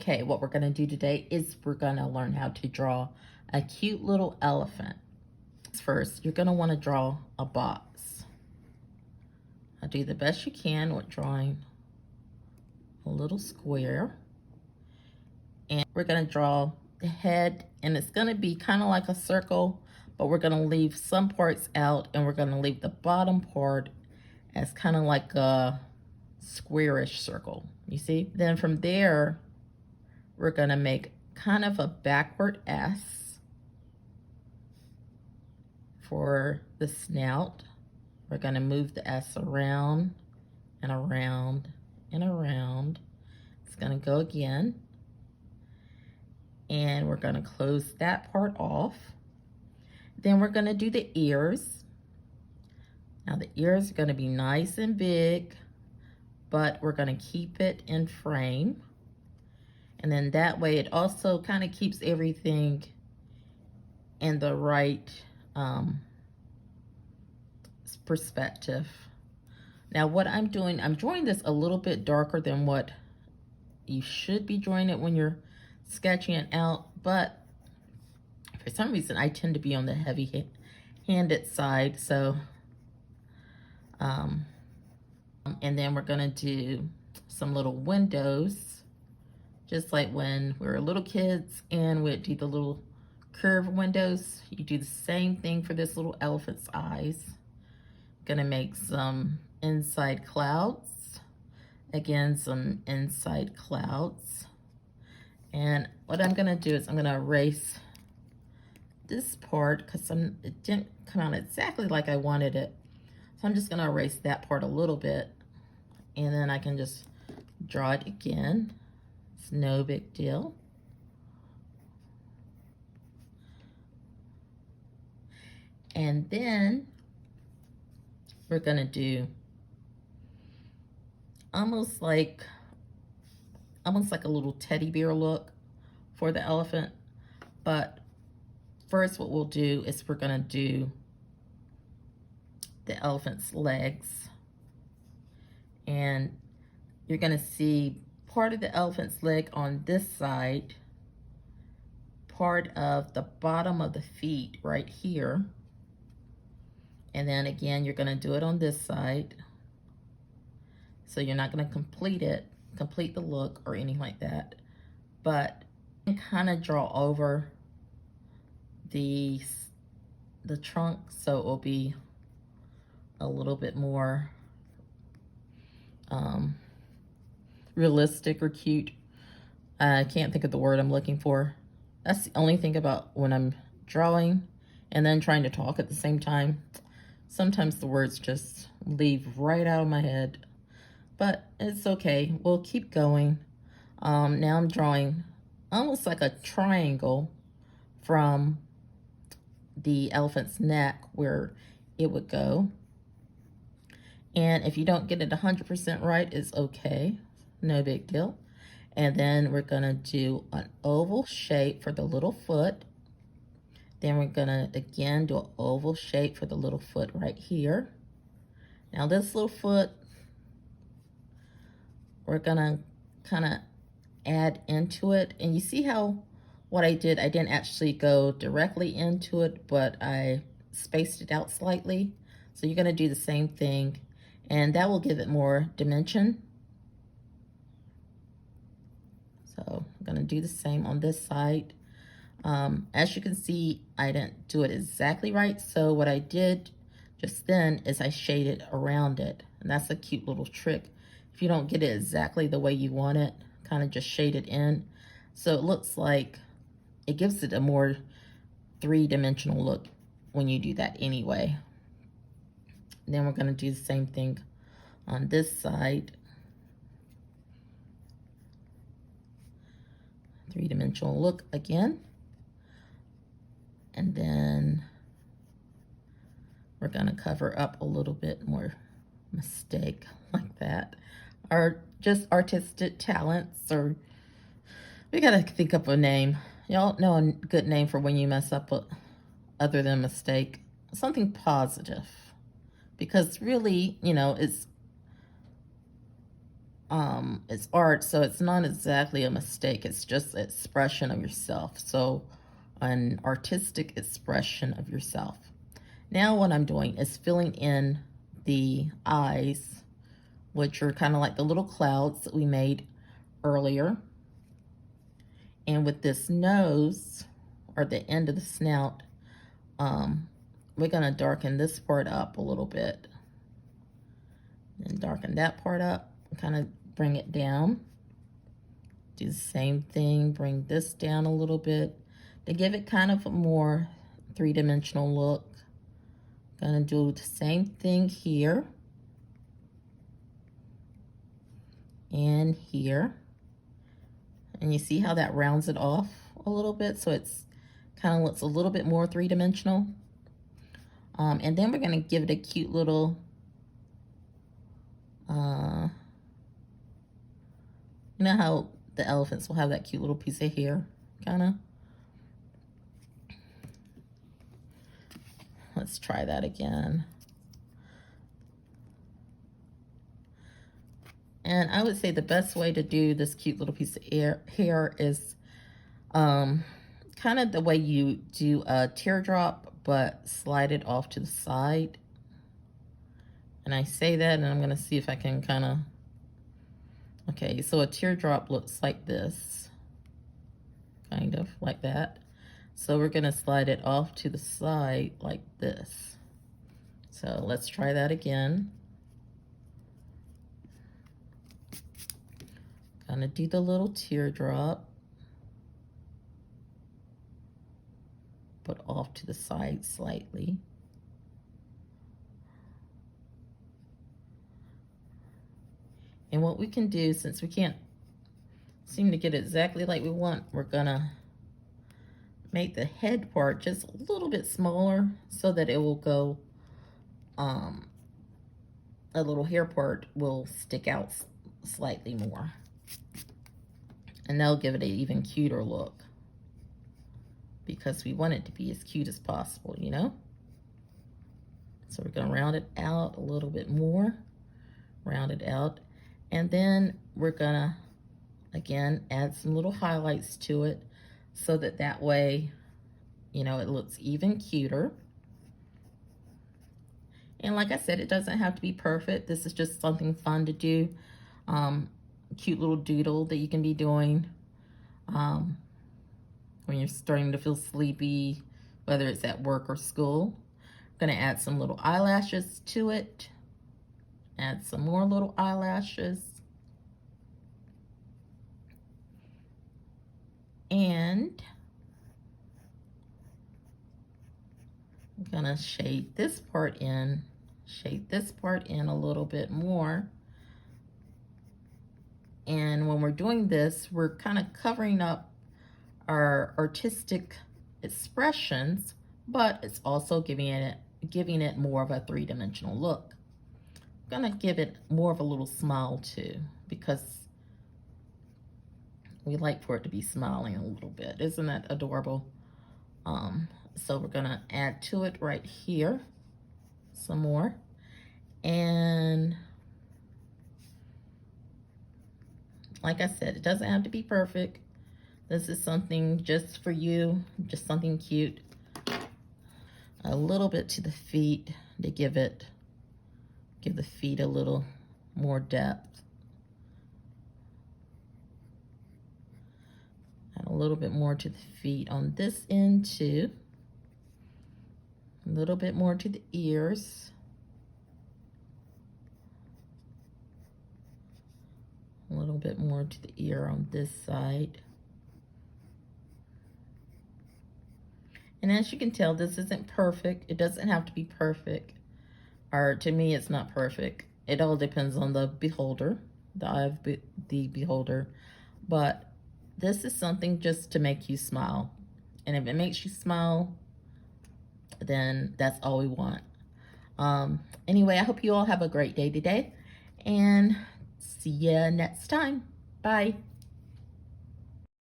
Okay, what we're going to do today is we're going to learn how to draw a cute little elephant. First, you're going to want to draw a box. I'll do the best you can with drawing a little square. And we're going to draw the head, and it's going to be kind of like a circle, but we're going to leave some parts out, and we're going to leave the bottom part as kind of like a squarish circle. You see? Then from there, we're going to make kind of a backward S for the snout. We're going to move the S around and around and around. It's going to go again. And we're going to close that part off. Then we're going to do the ears. Now the ears are going to be nice and big, but we're going to keep it in frame. And then that way it also kind of keeps everything in the right perspective. Now what I'm doing, I'm drawing this a little bit darker than what you should be drawing it when you're sketching it out, but for some reason I tend to be on the heavy-handed side. So and then we're gonna do some little windows, just like when we were little kids and we'd do the little curved windows. You do the same thing for this little elephant's eyes. Gonna make some inside clouds. Again, some inside clouds. And what I'm gonna do is I'm gonna erase this part because it didn't come out exactly like I wanted it. So I'm just gonna erase that part a little bit, and then I can just draw it again. It's no big deal. And then we're gonna do almost like a little teddy bear look for the elephant. But first what we'll do is we're gonna do the elephant's legs. And you're gonna see part of the elephant's leg on this side, part of the bottom of the feet right here. And then again, you're gonna do it on this side. So you're not gonna complete the look or anything like that, but kind of draw over the trunk so it will be a little bit more realistic or cute. I can't think of the word I'm looking for. That's the only thing about when I'm drawing and then trying to talk at the same time. Sometimes the words just leave right out of my head, but it's okay. We'll keep going. Now I'm drawing almost like a triangle from the elephant's neck where it would go. And if you don't get it 100% right, it's okay. No big deal. And then we're gonna do an oval shape for the little foot. Then we're gonna again do an oval shape for the little foot right here. Now this little foot, we're gonna kind of add into it. And you see how what I did, I didn't actually go directly into it, but I spaced it out slightly. So you're gonna do the same thing, and that will give it more dimension. So I'm gonna do the same on this side. As you can see, I didn't do it exactly right. So what I did just then is I shaded around it. And that's a cute little trick. If you don't get it exactly the way you want it, kind of just shade it in. So it looks like it gives it a more three-dimensional look when you do that anyway. And then we're gonna do the same thing on this side. Three-dimensional look again. And then we're gonna cover up a little bit more mistake like that. Or just artistic talents, or we gotta think up a name. Y'all know a good name for when you mess up other than mistake. Something positive. Because really, you know, it's it's art, so it's not exactly a mistake. It's just an expression of yourself. So an artistic expression of yourself. Now what I'm doing is filling in the eyes, which are kind of like the little clouds that we made earlier. And with this nose, or the end of the snout, we're going to darken this part up a little bit. And darken that part up, kind of bring it down. Do the same thing, bring this down a little bit to give it kind of a more three-dimensional look. Gonna do the same thing here and here. And you see how that rounds it off a little bit, so it's kind of looks a little bit more three-dimensional. And then we're gonna give it a cute little you know how the elephants will have that cute little piece of hair, kind of. Let's try that again. And I would say the best way to do this cute little piece of hair is kind of the way you do a teardrop, but slide it off to the side. And I say that, and I'm going to see if I can kind of... Okay, so a teardrop looks like this. Kind of like that. So we're going to slide it off to the side like this. So let's try that again. Gonna do the little teardrop. But off to the side slightly. And what we can do, since we can't seem to get exactly like we want, we're gonna make the head part just a little bit smaller so that it will go, a little hair part will stick out slightly more. And that'll give it an even cuter look, because we want it to be as cute as possible, you know? So we're gonna round it out a little bit more, round it out. And then we're gonna, again, add some little highlights to it so that that way, you know, it looks even cuter. And like I said, it doesn't have to be perfect. This is just something fun to do. Cute little doodle that you can be doing when you're starting to feel sleepy, whether it's at work or school. I'm gonna add some little eyelashes to it. Add some more little eyelashes. And I'm gonna shade this part in a little bit more. And when we're doing this, we're kind of covering up our artistic expressions, but it's also giving it more of a three-dimensional look. I'm gonna give it more of a little smile too, because we like for it to be smiling a little bit. Isn't that adorable? So we're gonna add to it right here some more. And like I said, it doesn't have to be perfect. This is something just for you, just something cute. A little bit to the feet to give the feet a little more depth. Add a little bit more to the feet on this end too. A little bit more to the ears. A little bit more to the ear on this side. And as you can tell, this isn't perfect. It doesn't have to be perfect. Or to me, it's not perfect. It all depends on the beholder, the eye of the beholder. But this is something just to make you smile. And if it makes you smile, then that's all we want. Anyway, I hope you all have a great day today. And see ya next time. Bye.